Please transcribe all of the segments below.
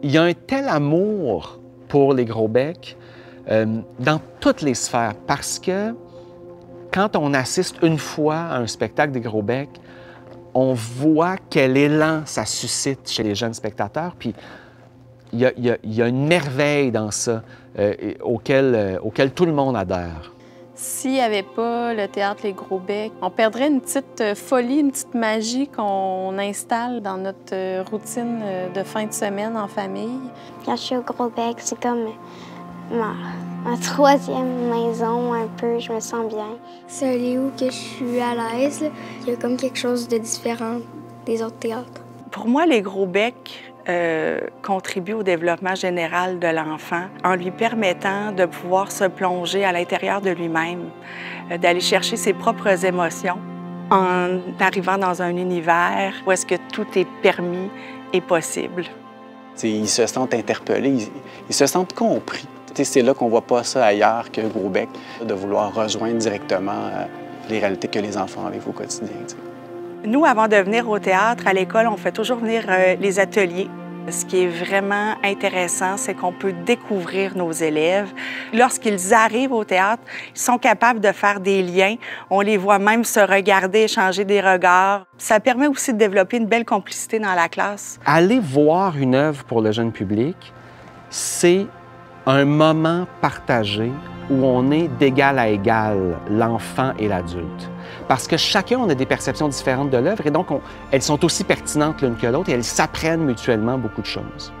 il y a un tel amour pour les gros becs dans toutes les sphères, parce que quand on assiste une fois à un spectacle des gros becs, on voit quel élan ça suscite chez les jeunes spectateurs, puis il y a une merveille dans ça auquel tout le monde adhère. S'il n'y avait pas le théâtre Les Gros Becs, on perdrait une petite folie, une petite magie qu'on installe dans notre routine de fin de semaine en famille. Quand je suis au Gros Bec, c'est comme ma troisième maison un peu, je me sens bien. C'est un lieu où je suis à l'aise. Il y a comme quelque chose de différent des autres théâtres. Pour moi, Les Gros Becs contribue au développement général de l'enfant en lui permettant de pouvoir se plonger à l'intérieur de lui-même, d'aller chercher ses propres émotions en arrivant dans un univers où est-ce que tout est permis et possible. Ils se sentent interpellés, ils se sentent compris. C'est là qu'on ne voit pas ça ailleurs que Gros Bec, de vouloir rejoindre directement les réalités que les enfants vivent au quotidien. Nous, avant de venir au théâtre, à l'école, on fait toujours venir les ateliers. Ce qui est vraiment intéressant, c'est qu'on peut découvrir nos élèves. Lorsqu'ils arrivent au théâtre, ils sont capables de faire des liens. On les voit même se regarder, échanger des regards. Ça permet aussi de développer une belle complicité dans la classe. Aller voir une œuvre pour le jeune public, c'est un moment partagé où on est d'égal à égal, l'enfant et l'adulte. Parce que chacun, on a des perceptions différentes de l'œuvre et donc elles sont aussi pertinentes l'une que l'autre et elles s'apprennent mutuellement beaucoup de choses.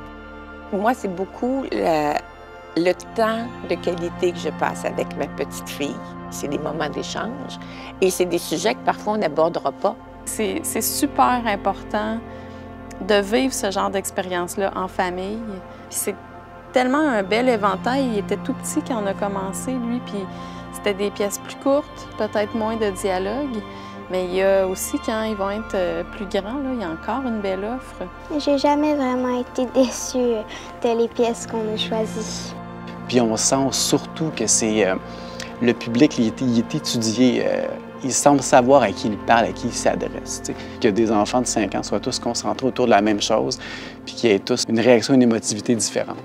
Pour moi, c'est beaucoup le temps de qualité que je passe avec ma petite fille. C'est des moments d'échange et c'est des sujets que parfois on n'abordera pas. C'est super important de vivre ce genre d'expérience-là en famille. C'est tellement un bel éventail. Il était tout petit quand on a commencé, lui, puis c'était des pièces plus courtes, peut-être moins de dialogue. Mais il y a aussi, quand ils vont être plus grands, là, il y a encore une belle offre. J'ai jamais vraiment été déçue de les pièces qu'on a choisies. Puis on sent surtout que c'est le public, il est étudié. Il semble savoir à qui il parle, à qui il s'adresse. Que des enfants de 5 ans soient tous concentrés autour de la même chose, puis qu'ils aient tous une réaction, une émotivité différente.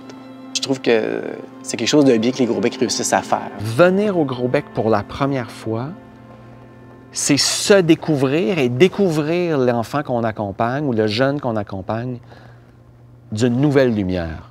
Je trouve que c'est quelque chose de bien que les Gros Becs réussissent à faire. Venir au Gros Bec pour la première fois, c'est se découvrir et découvrir l'enfant qu'on accompagne ou le jeune qu'on accompagne d'une nouvelle lumière.